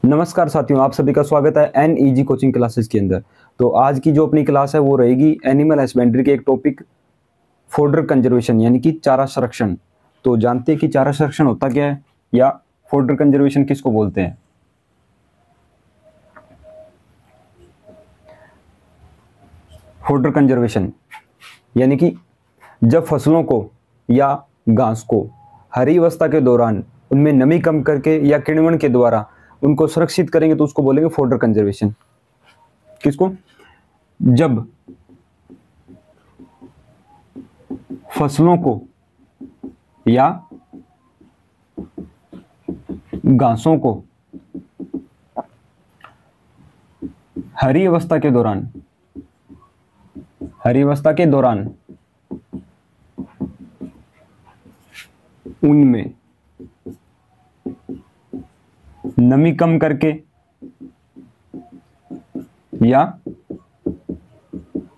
नमस्कार साथियों, आप सभी का स्वागत है NEG कोचिंग क्लासेस के अंदर। तो आज की जो अपनी क्लास है वो रहेगी एनिमल हस्बेंड्री के एक टॉपिक फोडर कंजर्वेशन यानी कि चारा संरक्षण। तो जानते हैं कि चारा संरक्षण होता क्या है या फोडर कंजर्वेशन किसको बोलते हैं। फोडर कंजर्वेशन यानी कि जब फसलों को या घास को हरी अवस्था के दौरान उनमें नमी कम करके या किण्वन के द्वारा उनको सुरक्षित करेंगे तो उसको बोलेंगे फोडर कंजर्वेशन। किसको? जब फसलों को या घासों को हरी अवस्था के दौरान उनमें नमी कम करके या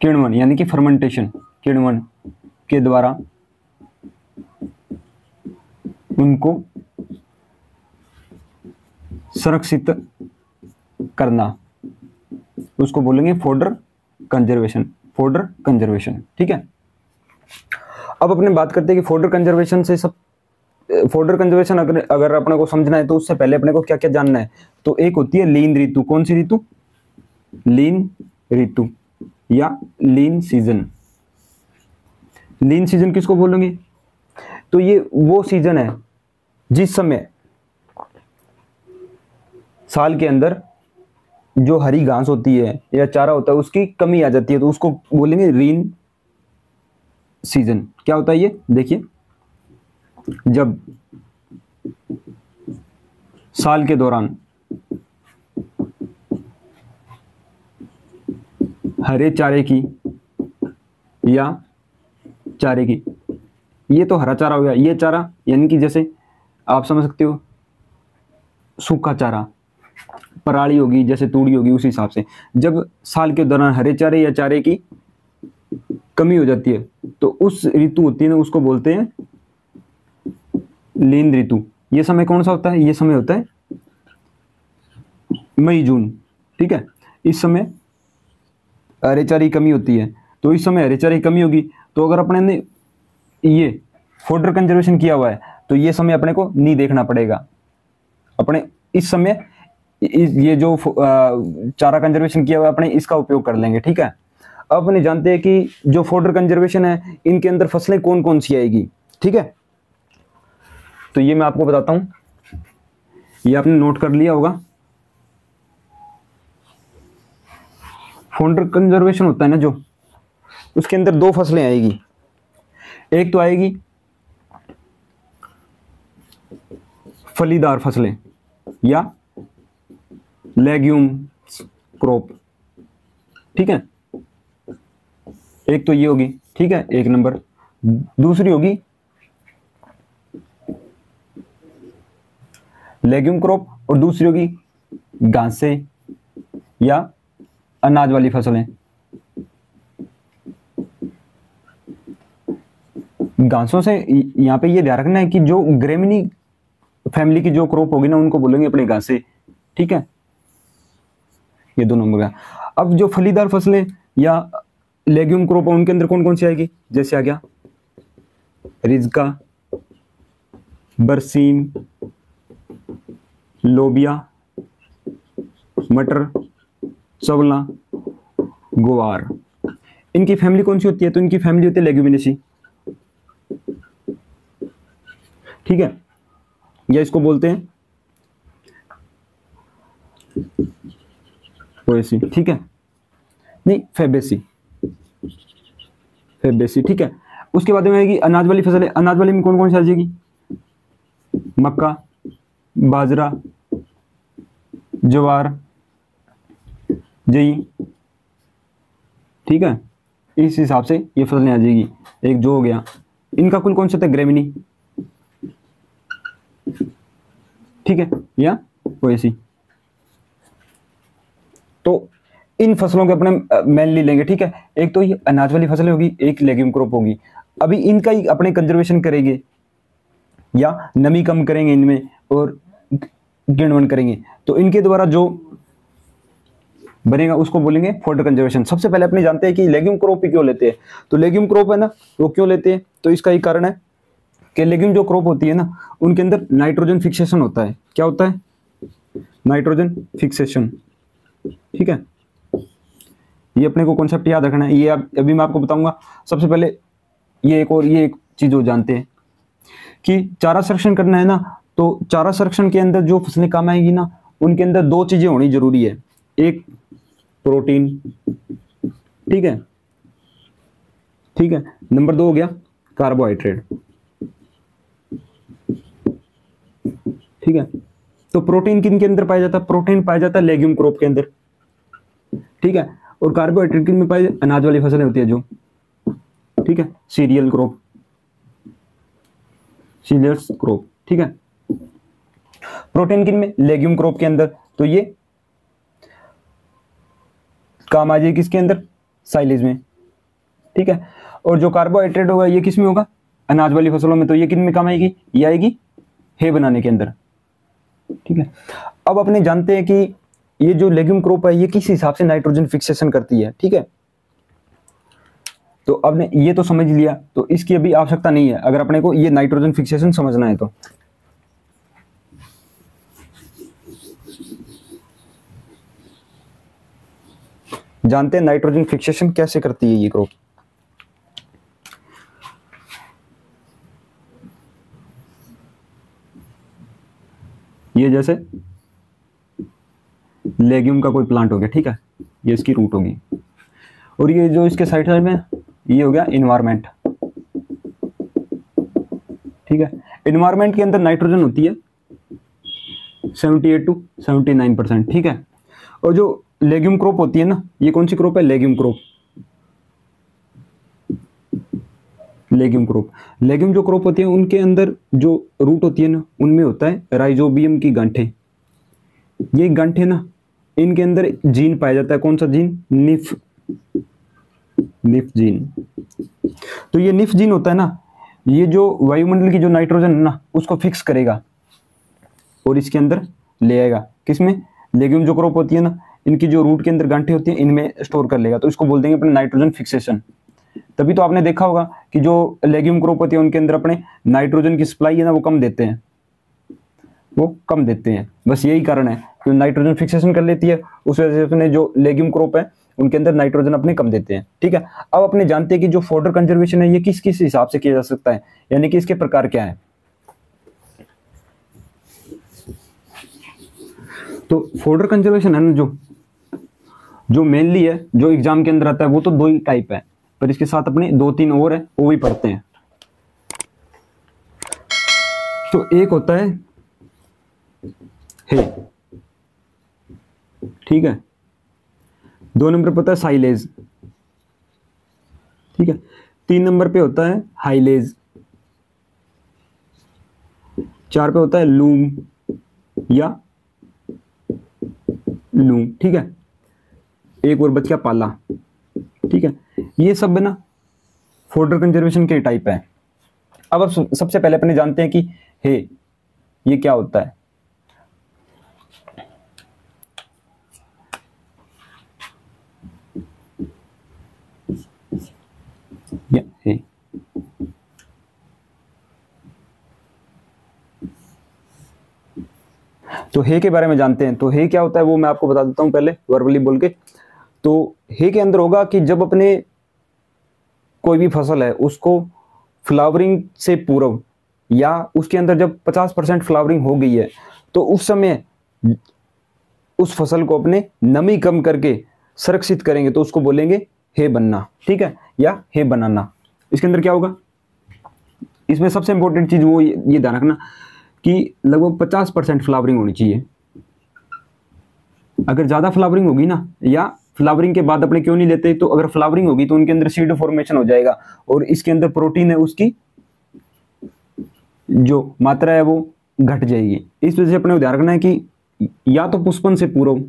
किण्वन यानी कि फर्मेंटेशन किण्वन के द्वारा उनको संरक्षित करना, उसको बोलेंगे फोडर कंजर्वेशन। फोडर कंजर्वेशन, ठीक है। अब अपने बात करते हैं कि फोडर कंजर्वेशन से फोडर कंजर्वेशन अगर अपने को समझना है तो उससे पहले अपने को क्या क्या जानना है। तो एक होती है लीन ऋतु। कौन सी ऋतु? लीन ऋतु या लीन सीजन। लीन सीजन किसको बोलेंगे? तो ये वो सीजन है जिस समय साल के अंदर जो हरी घास होती है या चारा होता है उसकी कमी आ जाती है, तो उसको बोलेंगे लीन सीजन। क्या होता है ये? देखिए, जब साल के दौरान हरे चारे की या चारे की, ये तो हरा चारा हो गया, ये चारा यानी कि जैसे आप समझ सकते हो सूखा चारा, पराली होगी जैसे तूड़ी होगी, उस हिसाब से जब साल के दौरान हरे चारे या चारे की कमी हो जाती है तो उस ऋतु होती है ना, उसको बोलते हैं लीन ऋतु। ये समय कौन सा होता है? ये समय होता है मई जून, ठीक है। इस समय हरे चारे की कमी होती है, तो इस समय हरे चारे की कमी होगी। तो अगर अपने ने ये फोडर कंजर्वेशन किया हुआ है तो ये समय अपने को नहीं देखना पड़ेगा। अपने इस समय ये जो चारा कंजर्वेशन किया हुआ है अपने इसका उपयोग कर लेंगे, ठीक है। अब अपने जानते हैं कि जो फोडर कंजर्वेशन है इनके अंदर फसलें कौन कौन सी आएगी, ठीक है। तो ये मैं आपको बताता हूं, ये आपने नोट कर लिया होगा। फोडर कंजर्वेशन होता है ना जो, उसके अंदर दो फसलें आएगी। एक तो आएगी फलीदार फसलें या लेग्यूम क्रॉप, ठीक है। एक तो ये होगी, ठीक है, एक नंबर। दूसरी होगी लेग्यूम क्रॉप और दूसरी होगी घासें या अनाज वाली फसलें। घासों से यहां पे ये ध्यान रखना है कि जो ग्रेमिनी फैमिली की जो क्रॉप होगी ना उनको बोलेंगे अपने घासें, ठीक है। ये दो नंबर का। अब जो फलीदार फसलें या लेग्यूम क्रॉप उनके अंदर कौन कौन सी आएगी? जैसे आ गया रिजका, बरसीम, लोबिया, मटर, चवला, ग्वार। इनकी फैमिली कौन सी होती है? तो इनकी फैमिली होती है लेग्यूमिनेसी, ठीक है। या इसको बोलते हैं पोएसी, ठीक है, नहीं फैबेसी, फैबेसी, ठीक है। उसके बाद में आएगी अनाज वाली फसलें। अनाज वाली में कौन कौन सी आ जाएगी? मक्का, बाजरा, ज्वार, जई, ठीक है। इस हिसाब से ये फसलें आ जाएगी। एक जो हो गया, इनका कुल कौन सा था? ग्रेमिनी, ठीक है, या पोएसी। तो इन फसलों के अपने मेनली लेंगे, ठीक है। एक तो ये अनाज वाली फसलें होगी, एक लेग्यूम क्रॉप होगी। अभी इनका ही अपने कंजर्वेशन करेंगे या नमी कम करेंगे इनमें और किण्वन करेंगे तो इनके द्वारा जो बनेगा उसको बोलेंगे फोडर कंजर्वेशन। सबसे पहले अपने जानते हैं कि लेग्यूम क्रॉप क्यों लेते हैं। तो लेग्यूम क्रॉप है ना, वो क्यों लेते हैं, तो इसका एक कारण है कि लेग्यूम जो क्रॉप होती है ना, उनके अंदर नाइट्रोजन फिक्सेशन होता है। क्या होता है, नाइट्रोजन फिक्सेशन। ठीक है, ये अपने को कॉन्सेप्ट याद रखना है, ये अभी मैं आपको बताऊंगा। सबसे पहले ये एक चीज वो जानते हैं कि चारा संरक्षण करना है ना, तो चारा संरक्षण के अंदर जो फसलें काम आएगी ना, उनके अंदर दो चीजें होनी जरूरी है, एक प्रोटीन, ठीक है, नंबर 2 हो गया कार्बोहाइड्रेट। ठीक है, तो प्रोटीन किन के अंदर पाया जाता है, प्रोटीन पाया जाता है लेग्यूम क्रॉप के अंदर। ठीक है, और कार्बोहाइड्रेट किन में पाए, अनाज वाली फसलें होती है जो, ठीक है, सीरियल क्रॉप, सीरियल्स क्रॉप। ठीक है, प्रोटीन किन में, लेग्यूम क्रॉप के अंदर, तो ये काम आ जाएगी किसके अंदर, साइलेज में। ठीक है, और जो कार्बोहाइड्रेट होगा ये किस में होगा, अनाज वाली फसलों में, तो ये किन में काम आएगी, ये आएगी हे बनाने के अंदर। ठीक है, अब अपने जानते हैं कि ये जो लेग्यूम क्रॉप है ये किस हिसाब से नाइट्रोजन फिक्सेशन करती है। ठीक है, तो अब ने ये तो समझ लिया, तो इसकी अभी आवश्यकता नहीं है अगर अपने को ये नाइट्रोजन फिक्सेशन समझना है तो। जानते हैं नाइट्रोजन फिक्सेशन कैसे करती है ये क्रॉप। ये जैसे लेग्यूम का कोई प्लांट हो गया, ठीक है, ये इसकी रूट होगी, और ये जो इसके साइड साइड में ये हो गया इन्वायरमेंट। ठीक है, इन्वायरमेंट के अंदर नाइट्रोजन होती है 78 to 79%। ठीक है, और जो लेग्यूम क्रॉप होती है ना, ये कौन सी क्रॉप है, legume crop. Legume crop, legume जो क्रॉप होती है उनके अंदर जो रूट होती है ना, उनमें होता है राइजोबियम की गांठें। ये गांठें ना, इनके अंदर जीन पाया जाता है, कौन सा जीन, निफ जीन। तो ये निफ जीन होता है ना, ये जो वायुमंडल की जो नाइट्रोजन है ना उसको फिक्स करेगा और इसके अंदर ले आएगा, किसमें, लेग्यूम जो क्रॉप होती है ना, इनकी जो रूट के अंदर गांठें होती हैं इनमें स्टोर कर लेगा, तो इसको बोल देंगे अपने नाइट्रोजन फिक्सेशन। तभी तो आपने देखा होगा कि जो लेग्यूम क्रॉप होती है उनके अंदर अपने नाइट्रोजन की सप्लाई है ना वो कम देते हैं, बस यही कारण है कि नाइट्रोजन फिक्सेशन कर लेती है, उस वजह से अपने जो लेग्यूम क्रॉप है उनके अंदर नाइट्रोजन अपने कम देते हैं। ठीक है, अब अपने जानते हैं कि जो फोडर कंजर्वेशन है ये किस किस हिसाब से किया जा सकता है, यानी कि इसके प्रकार क्या है। तो फोडर कंजर्वेशन है ना, जो मेनली है, जो एग्जाम के अंदर आता है, वो तो 2 ही टाइप है, पर इसके साथ अपने 2-3 और है, वो भी पढ़ते हैं। तो एक होता है हे, ठीक है, 2 नंबर पे होता है साइलेज, ठीक है, 3 नंबर पे होता है हाइलेज, 4 पे होता है लूम या लूम। ठीक है, एक और बच गया पाला। ठीक है, ये सब ना फोडर कंजर्वेशन के टाइप है। अब सबसे पहले अपने जानते हैं कि हे ये क्या होता है। हे तो हे के बारे में जानते हैं। तो हे क्या होता है वो मैं आपको बता देता हूं पहले वर्बली बोल के। तो हे के अंदर होगा कि जब अपने कोई भी फसल है उसको फ्लावरिंग से पूर्व या उसके अंदर जब 50% फ्लावरिंग हो गई है तो उस समय उस फसल को अपने नमी कम करके संरक्षित करेंगे, तो उसको बोलेंगे हे बनना। ठीक है, या हे बनाना। इसके अंदर क्या होगा, इसमें सबसे इंपॉर्टेंट चीज वो ये ध्यान रखना कि लगभग 50% फ्लावरिंग होनी चाहिए। अगर ज्यादा फ्लावरिंग होगी ना, या फ्लावरिंग के बाद अपने क्यों नहीं लेते, तो अगर फ्लावरिंग होगी तो उनके अंदर सीड फॉर्मेशन हो जाएगा और इसके अंदर प्रोटीन है उसकी जो मात्रा है वो घट जाएगी। इस वजह से अपने ध्यान रखना है कि या तो पुष्पन से पूर्व,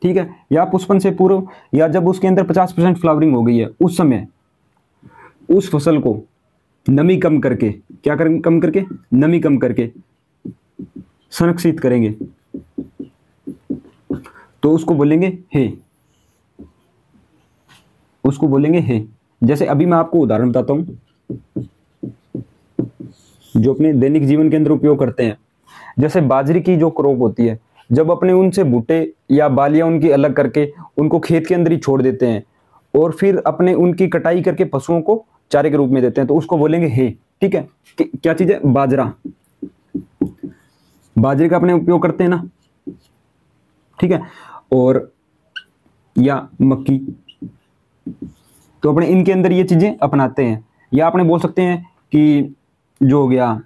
ठीक है, या पुष्पन से पूर्व, या जब उसके अंदर 50% फ्लावरिंग हो गई है उस समय उस फसल को नमी कम करके, क्या कम करके, नमी कम करके संरक्षित करेंगे तो उसको बोलेंगे हे, उसको बोलेंगे हे। जैसे अभी मैं आपको उदाहरण बताता हूं जो अपने दैनिक जीवन के अंदर उपयोग करते हैं। जैसे बाजरे की जो क्रॉप होती है, जब अपने उनसे भुट्टे या बालियां उनकी अलग करके उनको खेत के अंदर ही छोड़ देते हैं और फिर अपने उनकी कटाई करके पशुओं को चारे के रूप में देते हैं तो उसको बोलेंगे हे। ठीक है, क्या चीज है? बाजरा। बाजरे का अपने उपयोग करते हैं ना, ठीक है। और या मक्की, तो अपने इनके अंदर ये चीजें अपनाते हैं। या अपने बोल सकते हैं कि जो हो गया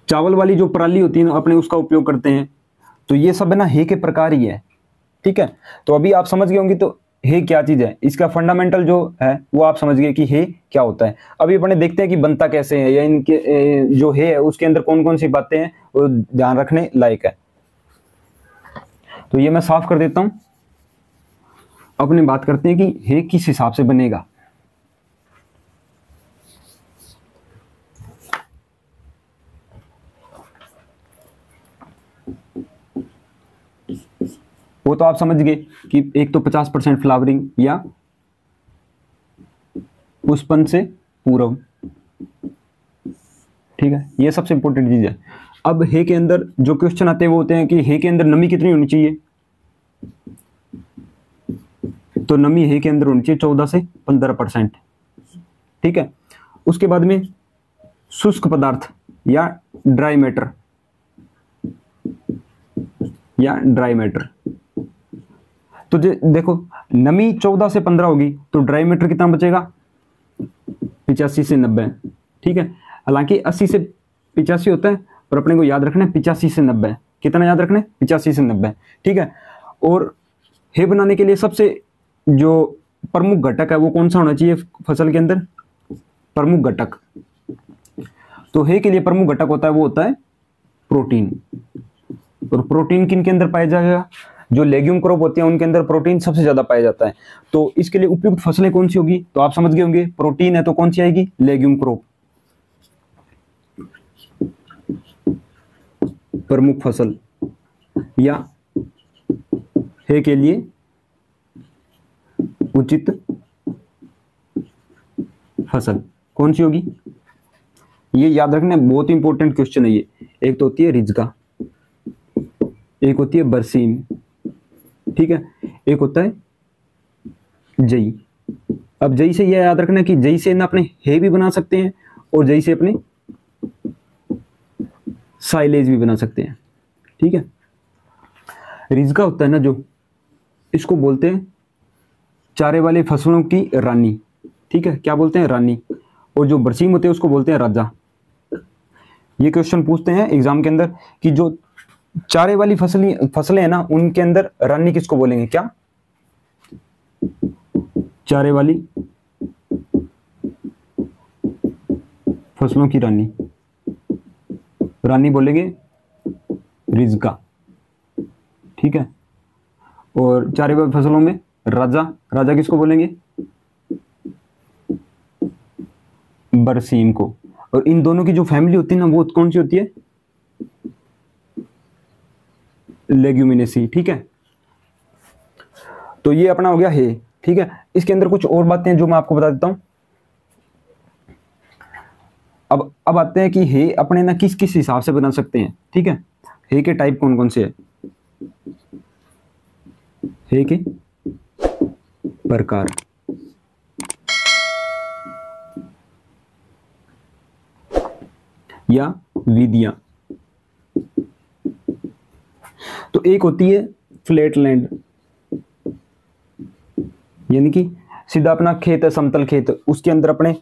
चावल वाली जो पराली होती है ना, अपने उसका उपयोग करते हैं। तो ये सब है ना हे के प्रकार ही है। ठीक है, तो अभी आप समझ गए होंगे तो हे क्या चीज है, इसका फंडामेंटल जो है वो आप समझ गए कि हे क्या होता है। अभी अपने देखते हैं कि बनता कैसे है, या इनके जो हे है उसके अंदर कौन कौन सी बातें हैं वो ध्यान रखने लायक है। तो ये मैं साफ कर देता हूं। अपने बात करते हैं कि हे किस हिसाब से बनेगा। वो तो आप समझ गए कि एक तो 50% फ्लावरिंग या पुष्पन से पूर्व। ठीक है, ये सबसे इंपॉर्टेंट चीज है। अब हे के अंदर जो क्वेश्चन आते हैं वो होते हैं कि हे के अंदर नमी कितनी होनी चाहिए। तो नमी हे के अंदर होनी चाहिए 14 से 15%। ठीक है, उसके बाद में शुष्क पदार्थ या ड्राई मैटर, तो देखो नमी 14 से 15 होगी तो ड्राई मैटर कितना बचेगा? 85 से 90। ठीक है, हालांकि 80 से 85 होता है पर अपने को याद रखना है 85 से 90। कितना याद रखना है? 85 से 90। ठीक है, और हे बनाने के लिए सबसे जो प्रमुख घटक है वो कौन सा होना चाहिए फसल के अंदर? प्रमुख घटक। तो हे के लिए प्रमुख घटक होता है वो होता है प्रोटीन। और प्रोटीन किन के अंदर पाया जाएगा? जो लेग्यूम क्रॉप होती है उनके अंदर प्रोटीन सबसे ज्यादा पाया जाता है। तो इसके लिए उपयुक्त फसलें कौन सी होगी? तो आप समझ गए होंगे प्रोटीन है तो कौन सी आएगी? Legume crop. प्रमुख फसल या हे के लिए उचित फसल कौन सी होगी? ये याद रखना, बहुत इंपॉर्टेंट क्वेश्चन है ये। एक तो होती है रिजका, एक होती है बरसीम, ठीक है, एक होता है जई। अब जई से यह याद रखना कि जई से ना अपने हे भी बना सकते हैं और जई से अपने साइलेज भी बना सकते हैं। ठीक है, रिजका होता है ना जो, इसको बोलते हैं चारे वाले फसलों की रानी। ठीक है, क्या बोलते हैं? रानी। और जो बरसीम होते हैं उसको बोलते हैं राजा। ये क्वेश्चन पूछते हैं एग्जाम के अंदर कि जो चारे वाली फसलें हैं ना उनके अंदर रानी किसको बोलेंगे? क्या? चारे वाली फसलों की रानी बोलेंगे रिजका। ठीक है, और चारे वाली फसलों में राजा किसको बोलेंगे? बरसीम को। और इन दोनों की जो फैमिली होती है ना वो कौन सी होती है? लेग्यूमिनेसी। ठीक है, तो ये अपना हो गया हे। ठीक है, इसके अंदर कुछ और बातें हैं जो मैं आपको बता देता हूं। अब आते हैं कि हे अपने ना किस किस हिसाब से बना सकते हैं। ठीक है, हे के टाइप कौन कौन से है? हे के प्रकार, या विधियां। तो एक होती है फ्लैट लैंड, यानी कि सीधा अपना खेत है, समतल खेत, उसके अंदर अपने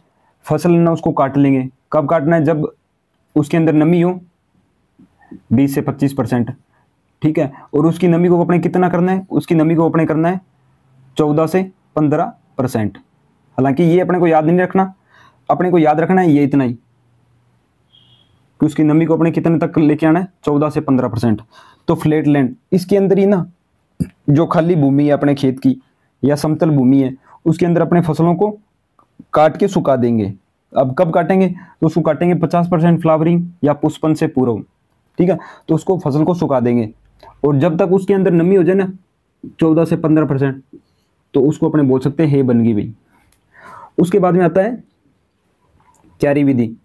फसल ना उसको काट लेंगे। कब काटना है? जब उसके अंदर नमी हो 20 से 25%। ठीक है, और उसकी नमी को अपने कितना करना है? उसकी नमी को अपने करना है 14 से 15%। हालांकि ये अपने को याद नहीं रखना, अपने को याद रखना है ये इतना ही कि उसकी नमी को अपने कितने तक लेके आना है? 14 से 15%। तो फ्लैट लैंड, इसके अंदर ही ना जो खाली भूमि है अपने खेत की या समतल भूमि है उसके अंदर अपने फसलों को काट के सुखा देंगे। अब कब काटेंगे, तो उसको काटेंगे 50% फ्लावरिंग या पुष्पन से पूर्व, ठीक है। तो उसको फसल को सुखा देंगे, और जब तक उसके अंदर नमी हो जाए ना 14 से 15%, तो उसको अपने बोल सकते हैं हे बन गई भाई। उसके बाद में आता है क्यारी विधि,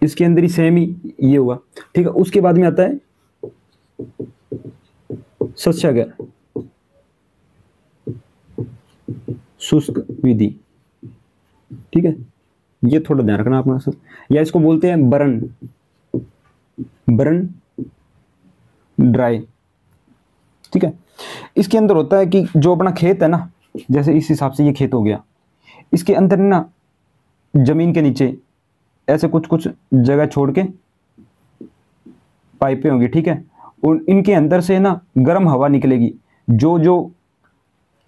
इसके अंदर ही सेम ही ये हुआ, ठीक है। उसके बाद में आता है सस्यागर शुष्क विधि, ठीक है। ये थोड़ा ध्यान रखना अपना सर, या इसको बोलते हैं बरन, बरन ड्राई, ठीक है। इसके अंदर होता है कि जो अपना खेत है ना, जैसे इस हिसाब से ये खेत हो गया, इसके अंदर ना जमीन के नीचे ऐसे कुछ कुछ जगह छोड़ के पाइपें होंगी, ठीक है। और इनके अंदर से ना गर्म हवा निकलेगी, जो जो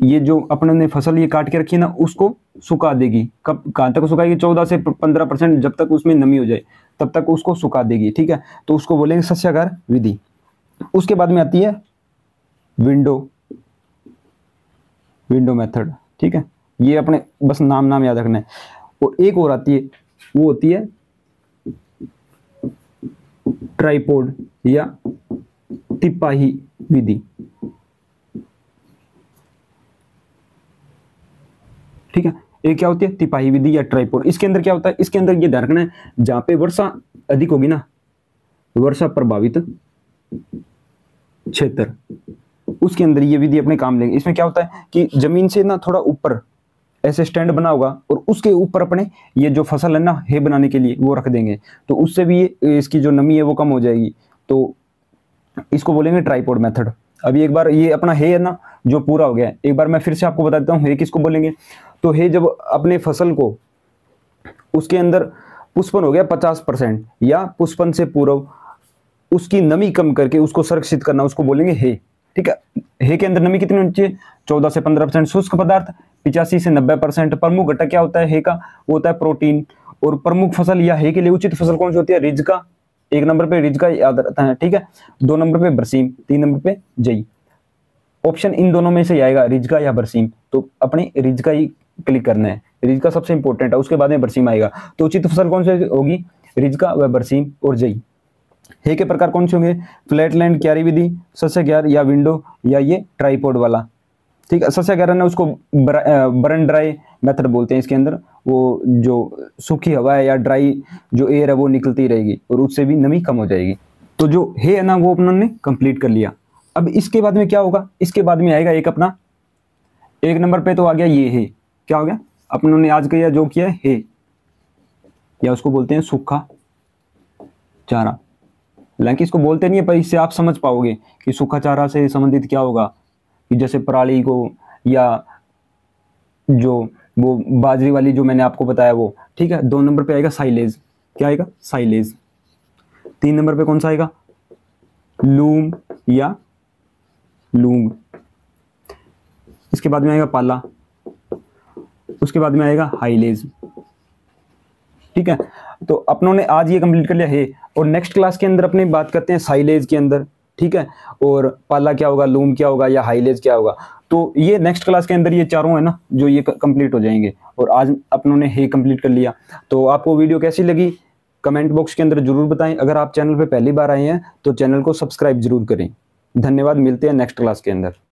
ये जो अपने ने फसल ये काट के रखी है ना, उसको सुखा देगी। कब कहाँ तक सुखाएगी, 14 से 15%, जब तक उसमें नमी हो जाए तब तक उसको सुखा देगी, ठीक है। तो उसको बोलेंगे सस्यागार विधि। उसके बाद में आती है विंडो, विंडो मेथड, ठीक है। ये अपने बस नाम याद रखना है। और एक और आती है, वो होती है ट्राइपॉड या तिपाही विधि, ठीक है। ये क्या होती है, तिपाही विधि या ट्राइपॉड। इसके अंदर क्या होता है, इसके अंदर ये ध्यान रखना है, जहां पे वर्षा अधिक होगी ना, वर्षा प्रभावित क्षेत्र, उसके अंदर ये विधि अपने काम लेंगे। इसमें क्या होता है कि जमीन से ना थोड़ा ऊपर ऐसे स्टैंड बना होगा, और उसके ऊपर अपने ये जो फसल है ना हे बनाने के लिए वो रख देंगे, तो उससे भी इसकी जो नमी है वो कम हो जाएगी। तो इसको बोलेंगे ट्राइपॉड मेथड। अभी एक बार ये अपना हे है ना जो पूरा हो गया, एक बार मैं फिर से आपको बता देता हूँ हे किसको बोलेंगे। तो हे जब अपने फसल को उसके अंदर पुष्पन हो गया 50% या पुष्पन से पूर्व, उसकी नमी कम करके उसको संरक्षित करना, उसको बोलेंगे हे, ठीक है। हे के अंदर नमी कितनी होनी चाहिए, 14 से 15%। शुष्क पदार्थ 85 से 90%। प्रमुख घटक क्या होता है हे का, वो होता है प्रोटीन। और प्रमुख फसल या हे के लिए उचित फसल कौन सी होती है, रिजका, 1 नंबर पे रिजका याद रहता है, ठीक है। 2 नंबर पे बरसीम, 3 नंबर पे जई। ऑप्शन इन दोनों में से आएगा, रिजका या बरसीम, तो अपने रिजका ही क्लिक करना है। रिजका सबसे इंपॉर्टेंट है, उसके बाद में बरसीम आएगा। तो उचित फसल कौन सी होगी, रिजका व बरसीम और जई। हे के प्रकार कौन से होंगे, फ्लैटलैंड क्यारी विधि, सस्यागार या विंडो, या ये ट्राइपॉड वाला, ठीक है। सस्यागार है उसको बरन ड्राई मेथड बोलते हैं। इसके अंदर वो जो सूखी हवा है या ड्राई जो एयर है वो निकलती रहेगी, और उससे भी नमी कम हो जाएगी। तो जो है ना वो अपनों ने कंप्लीट कर लिया। अब इसके बाद में क्या होगा, इसके बाद में आएगा एक अपना 1 नंबर पे तो आ गया ये है, क्या हो गया, अपनों ने आज किया जो किया है, या उसको बोलते हैं सूखा चारा। हालांकि इसको बोलते नहीं है, पर इससे आप समझ पाओगे कि सूखा चारा से संबंधित क्या होगा, कि जैसे पराली को, या जो वो बाजरी वाली जो मैंने आपको बताया वो, ठीक है। 2 नंबर पे आएगा साइलेज, क्या आएगा, साइलेज। 3 नंबर पे कौन सा आएगा, लूम या लूंग। इसके बाद में आएगा पाला, उसके बाद में आएगा हाईलेज, ठीक है। तो अपनों ने आज ये कंप्लीट कर लिया है, और नेक्स्ट क्लास के अंदर अपने बात करते हैं साइलेज के अंदर, ठीक है। और पाला क्या होगा, लूम क्या होगा, या हाईलेज क्या होगा। तो ये नेक्स्ट क्लास के अंदर ये चारों है ना जो ये कंप्लीट हो जाएंगे, और आज अपनों ने हे कंप्लीट कर लिया। तो आपको वीडियो कैसी लगी कमेंट बॉक्स के अंदर जरूर बताएं। अगर आप चैनल पे पहली बार आए हैं तो चैनल को सब्सक्राइब जरूर करें। धन्यवाद, मिलते हैं नेक्स्ट क्लास के अंदर।